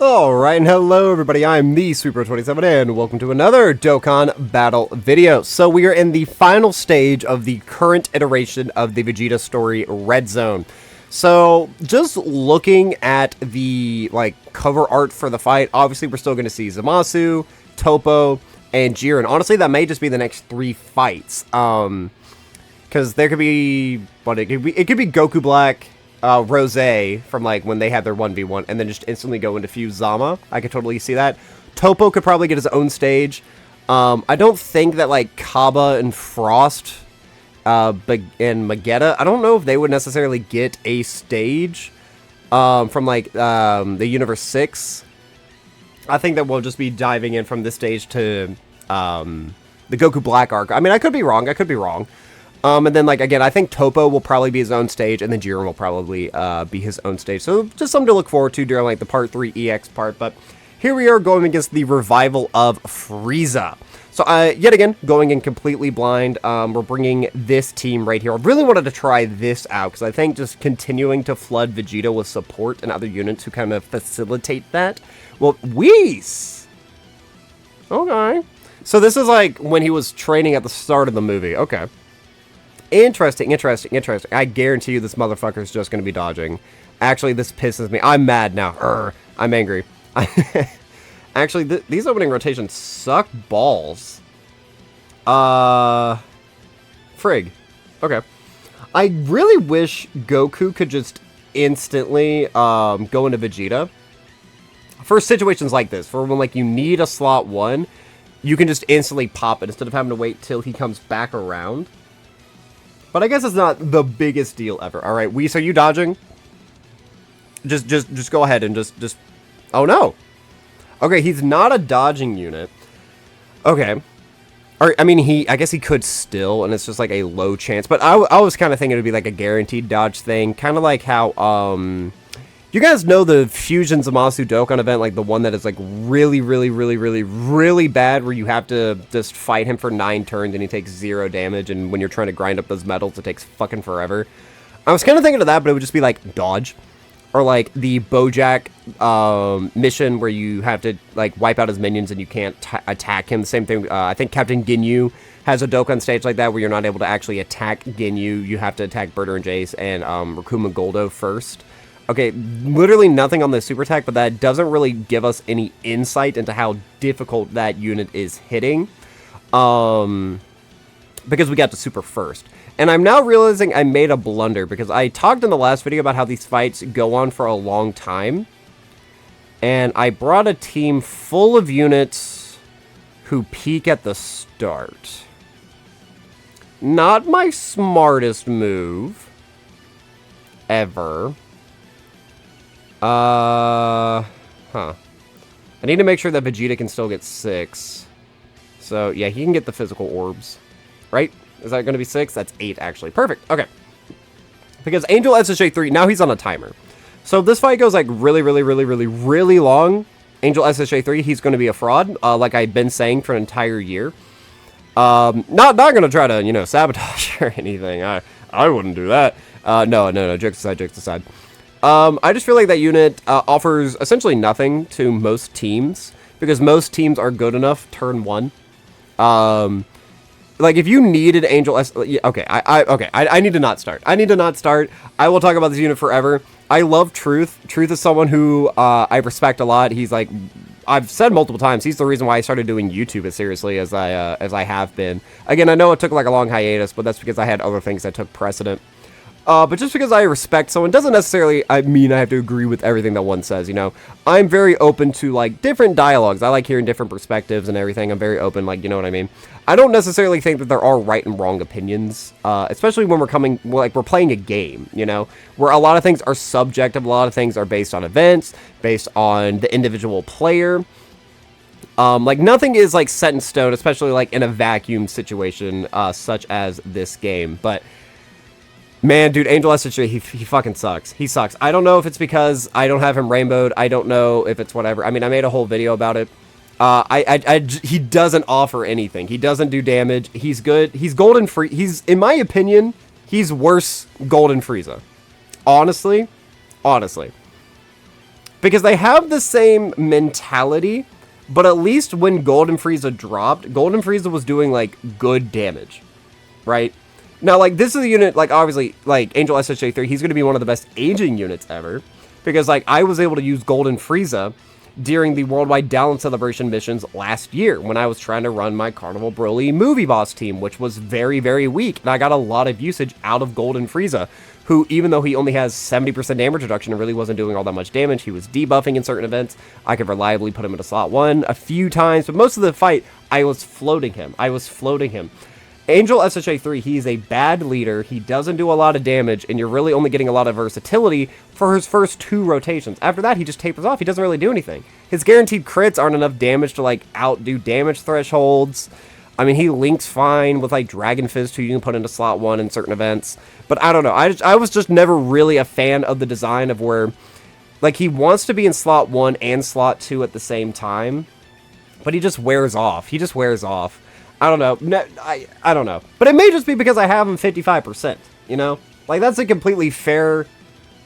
Alright, and hello everybody, I'm the Sweeper27, and welcome to another Dokkan battle video. So we are in the final stage of the current iteration of the VEGETA story, Red Zone. So, just looking at the, cover art for the fight, obviously we're still going to see Zamasu, Toppo, and Jiren. Honestly, that may just be the next 3 fights. Because there could be, it could be Goku Black, Rose from when they had their 1v1 and then just instantly go into Fuse Zama. I could totally see that. Toppo could probably get his own stage. I don't think that Kaba and Frost and VEGETA, I don't know if they would necessarily get a stage from the Universe 6. I think that we'll just be diving in from this stage to the Goku Black arc. I mean, I could be wrong. And then, again, I think Toppo will probably be his own stage, and then Jiren will probably be his own stage. So, just something to look forward to during, the Part 3 EX part. But here we are going against the revival of Frieza. So, yet again, going in completely blind. We're bringing this team right here. I really wanted to try this out, because I think just continuing to flood Vegeta with support and other units who kind of facilitate that. Well, Whis! Okay. So, this is, when he was training at the start of the movie. Okay. Interesting. I guarantee you this motherfucker is just going to be dodging. Actually, this pisses me. I'm mad now. I'm angry. Actually, these opening rotations suck balls. Frig. Okay. I really wish Goku could just instantly go into Vegeta. For situations like this, for when you need a slot 1, you can just instantly pop it instead of having to wait till he comes back around. But I guess it's not the biggest deal ever. All right, Whis, are you dodging? Just go ahead and just. Oh no. Okay, he's not a dodging unit. Okay. Or I mean, I guess he could still, and it's just a low chance. But I was kind of thinking it'd be a guaranteed dodge thing, kind of like how you guys know the Fusion Zamasu Dokkan event, the one that is really bad, where you have to just fight him for 9 turns and he takes 0 damage, and when you're trying to grind up those medals, it takes fucking forever. I was kind of thinking of that, but it would just be dodge, or the Bojack mission where you have to wipe out his minions and you can't attack him. The same thing. I think Captain Ginyu has a Dokkan stage like that where you're not able to actually attack Ginyu. You have to attack Berter and Jace and Rikuma Goldo first. Okay, literally nothing on the super attack, but that doesn't really give us any insight into how difficult that unit is hitting. Because we got to super first. And I'm now realizing I made a blunder, because I talked in the last video about how these fights go on for a long time. And I brought a team full of units who peak at the start. Not my smartest move ever. I need to make sure that Vegeta can still get 6. So, yeah, he can get the physical orbs. Right? Is that going to be 6? That's 8, actually. Perfect. Okay. Because Angel SSJ3, now he's on a timer. So, this fight goes, really long. Angel SSJ3, he's going to be a fraud, like I've been saying for an entire year. Not going to try to, sabotage or anything. I wouldn't do that. No, jokes aside. I just feel like that unit offers essentially nothing to most teams, because most teams are good enough turn 1. If you needed Angel S, okay, I need to not start. I will talk about this unit forever. I love Truth. Truth is someone who I respect a lot. He's I've said multiple times, he's the reason why I started doing YouTube as seriously as I have been. Again, I know it took a long hiatus, but that's because I had other things that took precedent. But just because I respect someone doesn't necessarily mean I have to agree with everything that one says, I'm very open to, different dialogues. I like hearing different perspectives and everything. I'm very open, you know what I mean? I don't necessarily think that there are right and wrong opinions, especially when we're playing a game, where a lot of things are subjective, a lot of things are based on events, based on the individual player. Nothing is, set in stone, especially, in a vacuum situation, such as this game, but man, dude, Angel SSJ, he fucking sucks. He sucks. I don't know if it's because I don't have him rainbowed. I don't know if it's whatever. I mean, I made a whole video about it. He doesn't offer anything. He doesn't do damage. He's good. He's Golden Frieza. In my opinion, he's worse Golden Frieza. Honestly. Because they have the same mentality, but at least when Golden Frieza dropped, Golden Frieza was doing, like, good damage, right? Now, like, this is the unit, like, obviously, like, Angel SSJ3, he's going to be one of the best aging units ever, because, like, I was able to use Golden Frieza during the Worldwide Down Celebration missions last year, when I was trying to run my Carnival Broly movie boss team, which was very, very weak, and I got a lot of usage out of Golden Frieza, who, even though he only has 70% damage reduction and really wasn't doing all that much damage, he was debuffing in certain events. I could reliably put him into slot 1 a few times, but most of the fight, I was floating him. Angel SSJ3, he's a bad leader, he doesn't do a lot of damage, and you're really only getting a lot of versatility for his first 2 rotations. After that, he just tapers off, he doesn't really do anything. His guaranteed crits aren't enough damage to, like, outdo damage thresholds. I mean, he links fine with, like, Dragon Fist, who you can put into slot 1 in certain events. But I don't know, I was just never really a fan of the design of where, like, he wants to be in slot 1 and slot 2 at the same time, but he just wears off. I don't know. I don't know. But it may just be because I have him 55%, you know? Like, that's a completely fair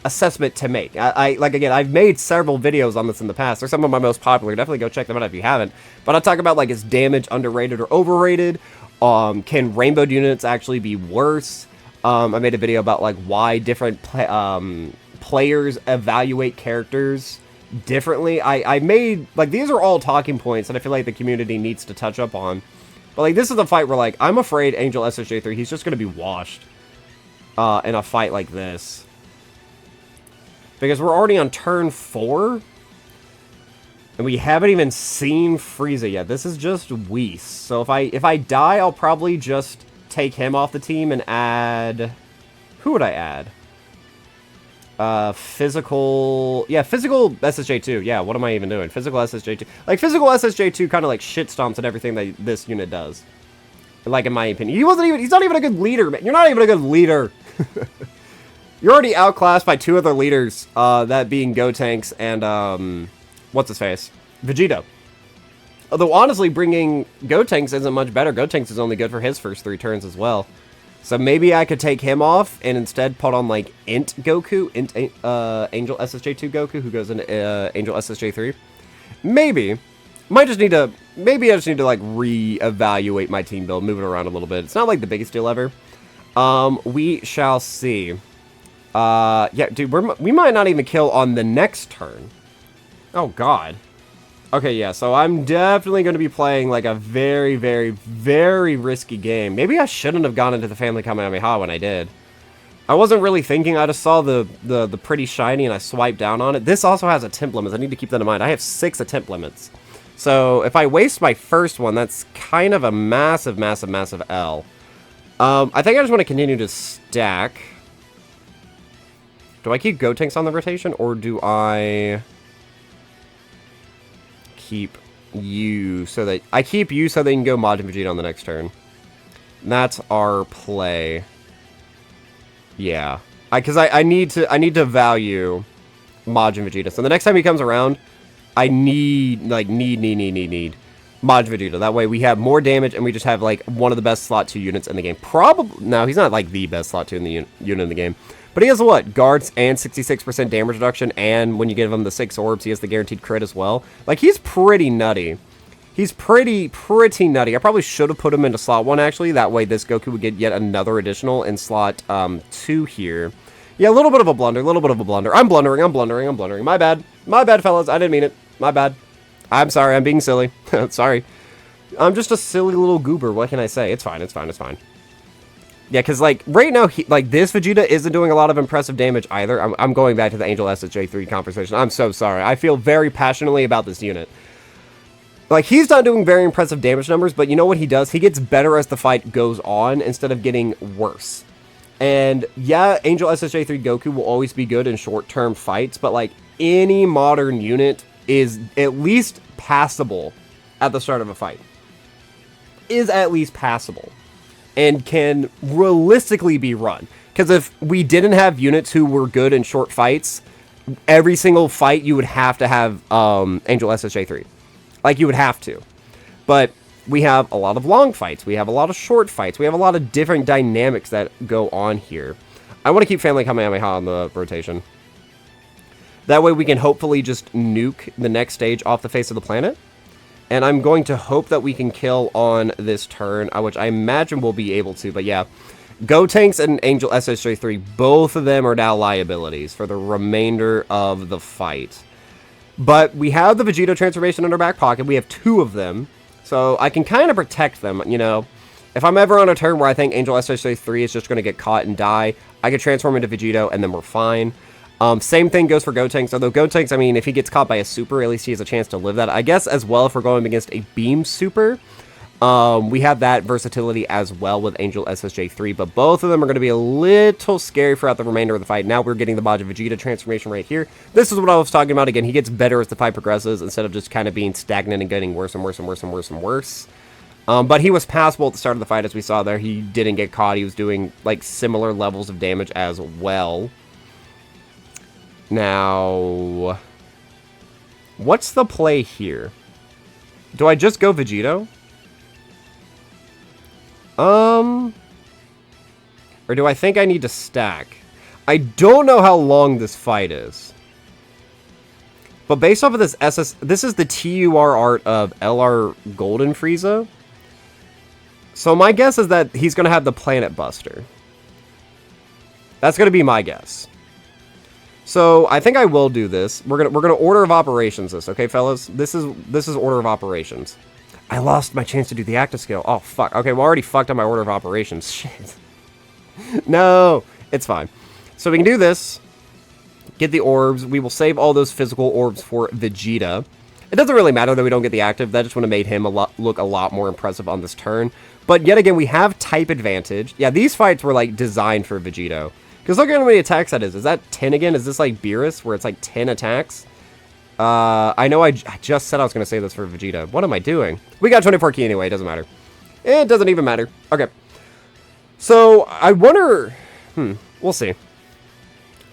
assessment to make. Like, again, I've made several videos on this in the past. They're some of my most popular. Definitely go check them out if you haven't. But I talk about, like, is damage underrated or overrated? Can rainbowed units actually be worse? I made a video about, like, why different players evaluate characters differently. I made, like, these are all talking points that I feel like the community needs to touch up on. But, like, this is a fight where, like, I'm afraid Angel SSJ3, he's just going to be washed in a fight like this. Because we're already on turn 4. And we haven't even seen Frieza yet. This is just Whis. So if I die, I'll probably just take him off the team and add... Who would I add? Physical SSJ2. Yeah, what am I even doing? Physical SSJ2. Like, physical SSJ2 kind of, like, shit stomps at everything that this unit does. Like, in my opinion. He's not even a good leader, man. You're not even a good leader. You're already outclassed by 2 other leaders, that being Gotenks and, what's-his-face? Vegeta. Although, honestly, bringing Gotenks isn't much better. Gotenks is only good for his first 3 turns as well. So maybe I could take him off and instead put on, like, Int Goku, Angel SSJ2 Goku, who goes into Angel SSJ3. Maybe. Maybe I just need to, like, re-evaluate my team build, move it around a little bit. It's not, like, the biggest deal ever. We shall see. Yeah, dude, we might not even kill on the next turn. Oh, God. Okay, yeah, so I'm definitely going to be playing, like, a very, very, very risky game. Maybe I shouldn't have gone into the Family Kamehameha when I did. I wasn't really thinking. I just saw the pretty shiny and I swiped down on it. This also has attempt limits. I need to keep that in mind. I have 6 attempt limits. So if I waste my first one, that's kind of a massive, massive, massive L. I think I just want to continue to stack. Do I keep Gotenks on the rotation, or do I... keep you so that I keep you so they can go Majin Vegeta on the next turn. That's our play. Yeah, because I need to value Majin Vegeta. So the next time he comes around, I need Majin Vegeta. That way we have more damage and we just have like one of the best slot 2 units in the game. Probably no, he's not like the best slot 2 in the unit in the game. But he has what? Guards and 66% damage reduction, and when you give him the 6 orbs, he has the guaranteed crit as well. Like, he's pretty nutty. He's pretty nutty. I probably should have put him into slot 1, actually. That way this Goku would get yet another additional in slot 2 here. Yeah, a little bit of a blunder, I'm blundering. My bad, fellas. I didn't mean it. My bad. I'm sorry, I'm being silly. Sorry. I'm just a silly little goober. What can I say? It's fine. Yeah, because, like, right now, this Vegeta isn't doing a lot of impressive damage either. I'm going back to the Angel SSJ3 conversation. I'm so sorry. I feel very passionately about this unit. Like, he's not doing very impressive damage numbers, but you know what he does? He gets better as the fight goes on instead of getting worse. And, yeah, Angel SSJ3 Goku will always be good in short-term fights, but, like, any modern unit is at least passable at the start of a fight. Is at least passable. And can realistically be run. Because if we didn't have units who were good in short fights, every single fight you would have to have Angel SSJ3. Like, you would have to. But we have a lot of long fights. We have a lot of short fights. We have a lot of different dynamics that go on here. I want to keep Family Kamehameha on the rotation. That way we can hopefully just nuke the next stage off the face of the planet. And I'm going to hope that we can kill on this turn, which I imagine we'll be able to. But yeah, Gotenks and Angel SSJ3, both of them are now liabilities for the remainder of the fight. But we have the Vegeta transformation in our back pocket. We have 2 of them, so I can kind of protect them, you know. If I'm ever on a turn where I think Angel SSJ3 is just going to get caught and die, I can transform into Vegito, and then we're fine. Same thing goes for Gotenks, although Gotenks, I mean, if he gets caught by a super, at least he has a chance to live that. I guess as well, if we're going against a Beam Super, we have that versatility as well with Angel SSJ3, but both of them are going to be a little scary throughout the remainder of the fight. Now we're getting the Majin Vegeta transformation right here. This is what I was talking about. Again, he gets better as the fight progresses instead of just kind of being stagnant and getting worse and worse and worse and worse and worse. But he was passable at the start of the fight, as we saw there. He didn't get caught. He was doing, like, similar levels of damage as well. Now, what's the play here? Do I just go Vegito? Or do I think I need to stack? I don't know how long this fight is. But based off of this this is the TUR art of LR Golden Frieza. So my guess is that he's going to have the Planet Buster. That's going to be my guess. So I think I will do this. We're gonna order of operations this, okay, fellas? This is order of operations. I lost my chance to do the active skill. Oh fuck. Okay, we already fucked up my order of operations. Shit. No, it's fine. So we can do this. Get the orbs. We will save all those physical orbs for Vegeta. It doesn't really matter that we don't get the active. That just would have made him look a lot more impressive on this turn. But yet again, we have type advantage. Yeah, these fights were like designed for Vegito. Because look at how many attacks that is. Is that 10 again? Is this like Beerus, where it's like 10 attacks? I know I just said I was going to say this for Vegeta. What am I doing? We got 24 key anyway. It doesn't matter. It doesn't even matter. Okay. So, I wonder... We'll see.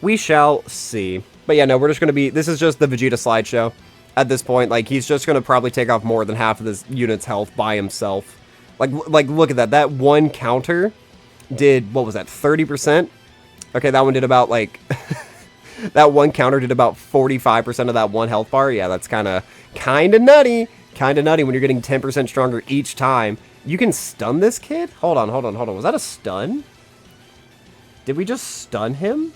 We shall see. But yeah, no, we're just going to be... This is just the Vegeta slideshow at this point. Like, he's just going to probably take off more than half of this unit's health by himself. Like, look at that. That one counter did... What was that? 30%? Okay, that one did about, like... that one counter did about 45% of that one health bar. Yeah, that's kind of nutty. Kind of nutty when you're getting 10% stronger each time. You can stun this kid? Hold on. Was that a stun? Did we just stun him?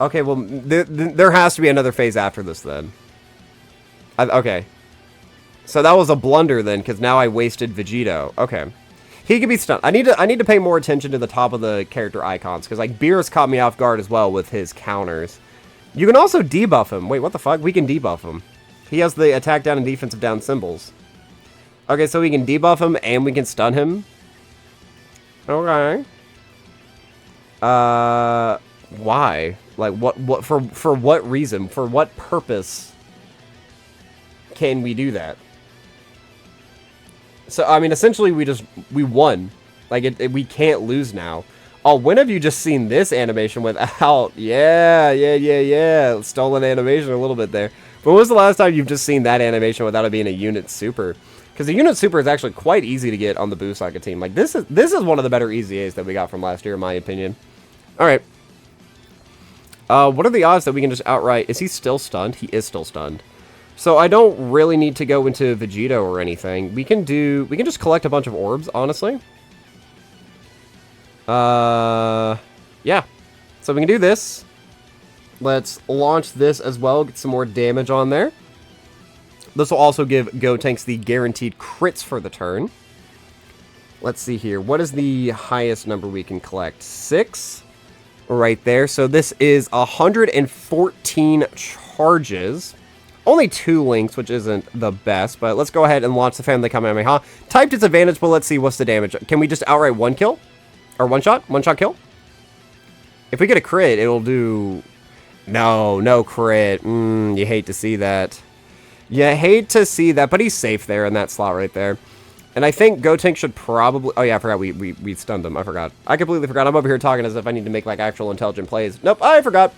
Okay, well, there has to be another phase after this, then. Okay. So that was a blunder, then, because now I wasted Vegito. Okay. He could be stunned. I need to pay more attention to the top of the character icons, because like Beerus caught me off guard as well with his counters. You can also debuff him. Wait, what the fuck? We can debuff him. He has the attack down and defensive down symbols. Okay, so we can debuff him and we can stun him. Okay. Why? Like what for what reason? For what purpose can we do that? So, I mean, essentially, we won. Like, we can't lose now. Oh, when have you just seen this animation without... Yeah. Stolen animation a little bit there. But when was the last time you've just seen that animation without it being a unit super? Because the unit super is actually quite easy to get on the Busaka team. Like, this is one of the better EZAs that we got from last year, in my opinion. Alright. What are the odds that we can just outright... Is he still stunned? He is still stunned. So I don't really need to go into Vegito or anything. We can just collect a bunch of orbs, honestly. Yeah. So we can do this. Let's launch this as well, get some more damage on there. This will also give Gotenks the guaranteed crits for the turn. Let's see here. What is the highest number we can collect? 6? Right there. So this is 114 charges. Only 2 links, which isn't the best, but let's go ahead and launch the Family Kamehameha. Type disadvantage, but let's see what's the damage. Can we just outright one kill? Or one shot? One shot kill? If we get a crit, it'll do... No crit. You hate to see that. You hate to see that, but he's safe there in that slot right there. And I think Gotenks should probably... Oh yeah, I forgot we stunned him. I forgot. I completely forgot. I'm over here talking as if I need to make like actual intelligent plays. Nope, I forgot.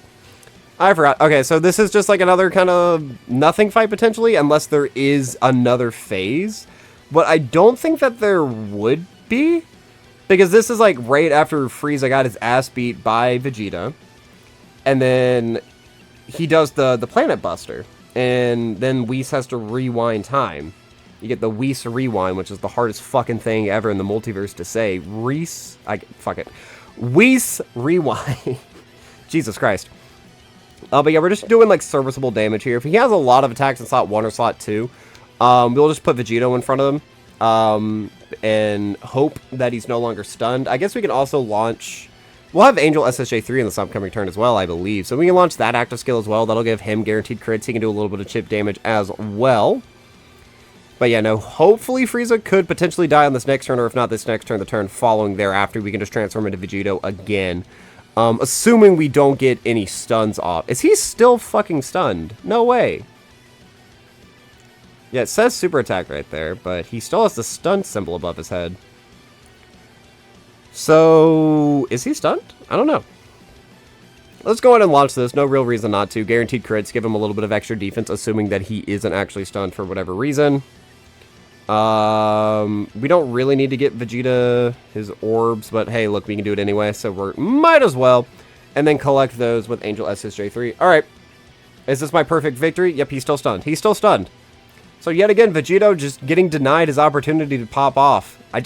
Okay, so this is just like another kind of nothing fight potentially, unless there is another phase. But I don't think that there would be, because this is like right after Frieza got his ass beat by Vegeta. And then he does the Planet Buster. And then Whis has to rewind time. You get the Whis rewind, which is the hardest fucking thing ever in the multiverse to say. Fuck it. Whis rewind. Jesus Christ. But yeah, we're just doing like serviceable damage here. If he has a lot of attacks in slot 1 or slot 2, we'll just put Vegito in front of him. And hope that he's no longer stunned. I guess we can also launch... We'll have Angel SSJ3 in this upcoming turn as well, I believe. So we can launch that active skill as well. That'll give him guaranteed crits. He can do a little bit of chip damage as well. But yeah, no, hopefully Frieza could potentially die on this next turn, or if not this next turn, the turn following thereafter. We can just transform into Vegito again. Assuming we don't get any stuns off. Is he still fucking stunned? No way. Yeah, it says super attack right there, but he still has the stun symbol above his head. So, is he stunned? I don't know. Let's go ahead and launch this. No real reason not to. Guaranteed crits. Give him a little bit of extra defense, assuming that he isn't actually stunned for whatever reason. We don't really need to get Vegeta his orbs, but hey, look, we can do it anyway, so we might as well. And then collect those with Angel SSJ3. Alright. Is this my perfect victory? Yep, he's still stunned. He's still stunned. So yet again, Vegito just getting denied his opportunity to pop off. I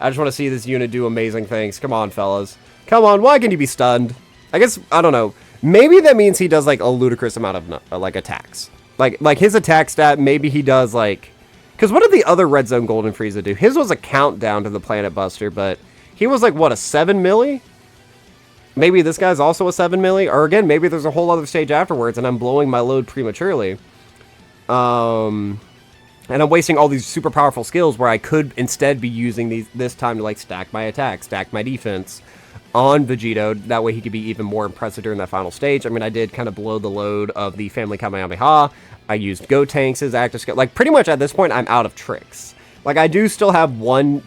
just want to see this unit do amazing things. Come on, fellas. Come on, why can you be stunned? I guess, I don't know. Maybe that means he does, like, a ludicrous amount of, like, attacks. Like his attack stat, maybe he does, like... Because what did the other Red Zone Golden Frieza do? His was a countdown to the Planet Buster, but he was, like, what, a 7 milli? Maybe this guy's also a 7 milli? Or, again, maybe there's a whole other stage afterwards, and I'm blowing my load prematurely. And I'm wasting all these super powerful skills where I could instead be using this time to, like, stack my attack, stack my defense on Vegito. That way he could be even more impressive during that final stage. I mean, I did kind of blow the load of the Family Kamehameha. I used Gotenks as active skill. Like, pretty much at this point, I'm out of tricks. Like, I do still have one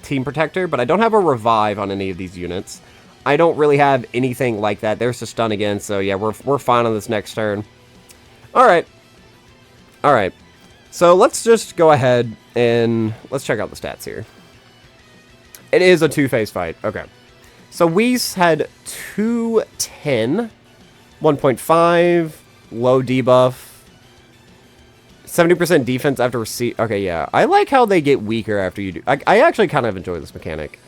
Team Protector, but I don't have a Revive on any of these units. I don't really have anything like that. There's a stun again, so yeah, we're fine on this next turn. Alright. Alright. So let's just go ahead and let's check out the stats here. It is a two-phase fight. Okay. So Whis had 210, 1.5, low debuff, 70% defense after receive. Okay, yeah. I like how they get weaker after you do. I actually kind of enjoy this mechanic.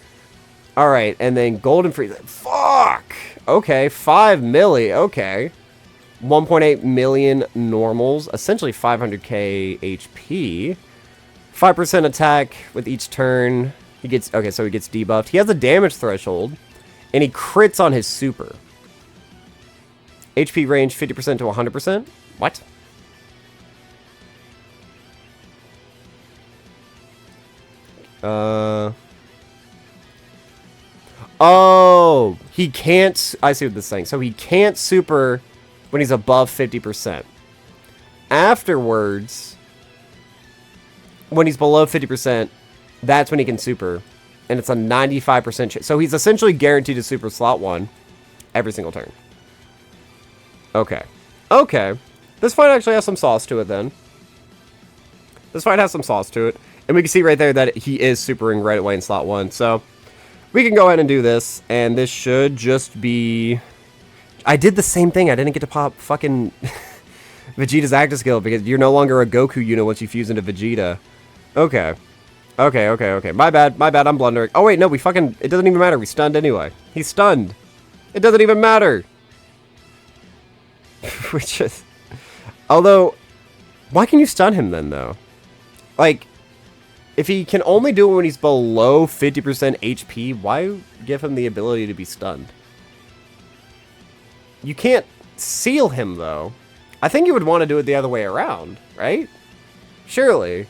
Alright, and then Golden Frieza. Fuck! Okay, 5 milli. Okay. 1.8 million normals, essentially 500k HP. 5% attack with each turn. He gets, okay, so he gets debuffed. He has a damage threshold, and he crits on his super. HP range 50% to 100%? What? Oh, he can't, I see what this is saying. So he can't super when he's above 50%. Afterwards, when he's below 50%, that's when he can super. And it's a 95% chance. So he's essentially guaranteed to super slot 1 every single turn. Okay. Okay. This fight actually has some sauce to it then. This fight has some sauce to it. And we can see right there that he is supering right away in slot 1. So we can go ahead and do this. And this should just be... I did the same thing. I didn't get to pop fucking Vegeta's active skill because you're no longer a Goku unit once you fuse into Vegeta. Okay. Okay. My bad. I'm blundering. Oh, wait, no, it doesn't even matter. We stunned anyway. He's stunned. It doesn't even matter. Which is... Although, why can you stun him then, though? Like, if he can only do it when he's below 50% HP, why give him the ability to be stunned? You can't seal him, though. I think you would want to do it the other way around, right? Surely.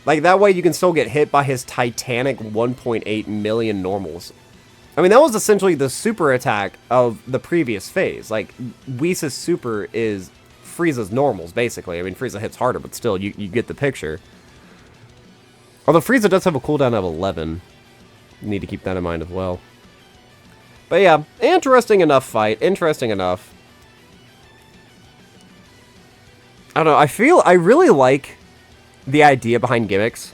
Like, that way you can still get hit by his titanic 1.8 million normals. I mean, that was essentially the super attack of the previous phase. Like, Whis' super is Frieza's normals, basically. I mean, Frieza hits harder, but still, you get the picture. Although Frieza does have a cooldown of 11. You need to keep that in mind as well. But yeah, interesting enough fight. Interesting enough. I don't know, I really like the idea behind gimmicks.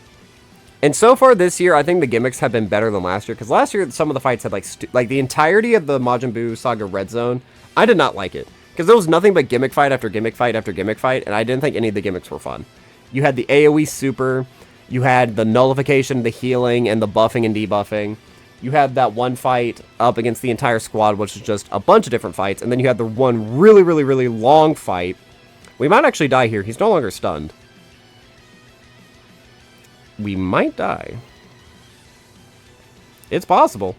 And so far this year, I think the gimmicks have been better than last year. Because last year, some of the fights had like the entirety of the Majin Buu Saga Red Zone. I did not like it. Because there was nothing but gimmick fight after gimmick fight after gimmick fight. And I didn't think any of the gimmicks were fun. You had the AoE super. You had the nullification, the healing, and the buffing and debuffing. You had that one fight up against the entire squad, which is just a bunch of different fights. And then you had the one really, really, really long fight. We might actually die here. He's no longer stunned. We might die. It's possible.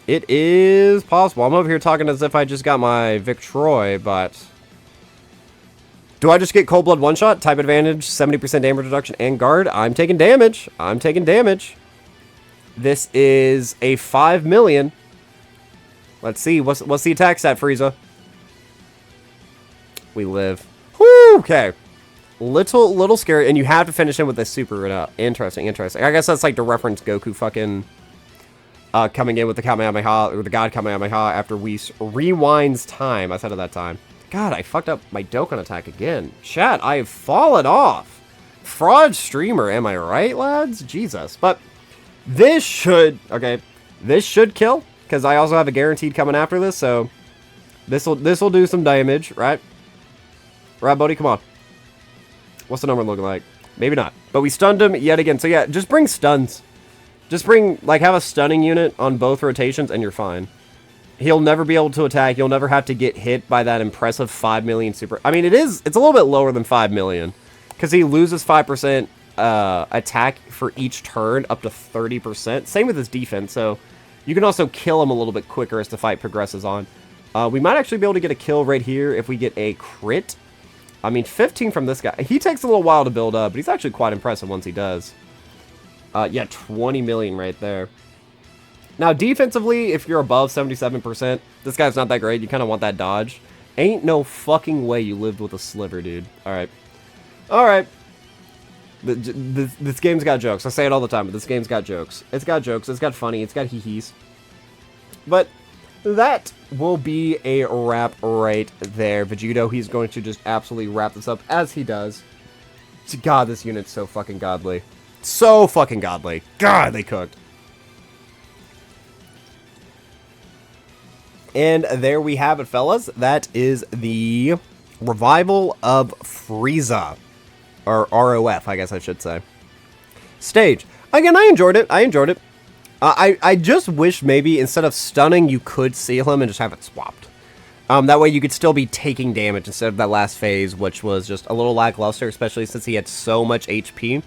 It is possible. I'm over here talking as if I just got my Victroy, but... Do I just get Cold Blood one-shot, type advantage, 70% damage reduction, and guard? I'm taking damage. I'm taking damage. This is a 5 million. Let's see. What's the attack stat, Frieza? We live. Whoo! Okay. Little scary, and you have to finish him with this super. Interesting. I guess that's like to reference Goku fucking coming in with the Kamehameha, or the God Kamehameha after Whis rewinds time. I said at that time. God, I fucked up my Dokkan attack again. Chat, I've fallen off. Fraud streamer, am I right, lads? Jesus. But this should, okay, this should kill, because I also have a guaranteed coming after this, so this'll do some damage, right? Right, buddy? Come on. What's the number looking like? Maybe not. But we stunned him yet again. So yeah, just bring stuns. Just bring, like, have a stunning unit on both rotations and you're fine. He'll never be able to attack. You'll never have to get hit by that impressive 5 million super. I mean, it's a little bit lower than 5 million. Because he loses 5% attack for each turn up to 30%. Same with his defense. So you can also kill him a little bit quicker as the fight progresses on. We might actually be able to get a kill right here if we get a crit. I mean, 15 from this guy. He takes a little while to build up, but he's actually quite impressive once he does. Yeah, 20 million right there. Now, defensively, if you're above 77%, this guy's not that great. You kind of want that dodge. Ain't no fucking way you lived with a sliver, dude. Alright. Alright. This game's got jokes. I say it all the time, but this game's got jokes. It's got jokes. It's got funny. It's got hee-hees. But that will be a wrap right there. VEGETA, he's going to just absolutely wrap this up as he does. God, this unit's so fucking godly. So fucking godly. God, they cooked. And there we have it, fellas. That is the Revival of Frieza. Or ROF, I guess I should say. Stage. Again, I enjoyed it. I just wish maybe instead of stunning, you could seal him and just have it swapped. That way you could still be taking damage instead of that last phase, which was just a little lackluster, especially since he had so much HP.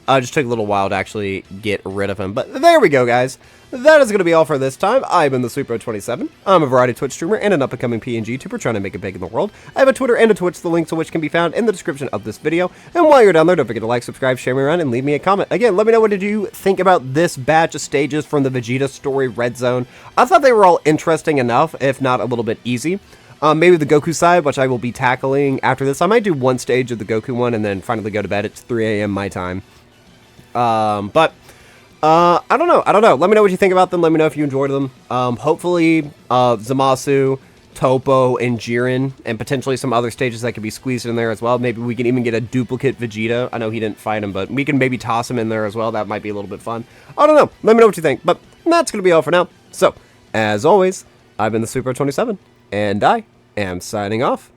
Just took a little while to actually get rid of him. But there we go, guys. That is going to be all for this time. I've been the Super27. I'm a variety Twitch streamer and an up-and-coming PNG tuber trying to make it big in the world. I have a Twitter and a Twitch, the links to which can be found in the description of this video. And while you're down there, don't forget to like, subscribe, share me around, and leave me a comment. Again, let me know what did you think about this batch of stages from the VEGETA story Red Zone. I thought they were all interesting enough, if not a little bit easy. Maybe the Goku side, which I will be tackling after this. I might do one stage of the Goku one and then finally go to bed. It's 3 a.m. my time. I don't know. Let me know what you think about them. Let me know if you enjoyed them. Hopefully, Zamasu, Topo, and Jiren, and potentially some other stages that could be squeezed in there as well. Maybe we can even get a duplicate VEGETA. I know he didn't fight him, but we can maybe toss him in there as well. That might be a little bit fun. I don't know. Let me know what you think. But that's going to be all for now. So, as always, I've been the Super27, and I am signing off.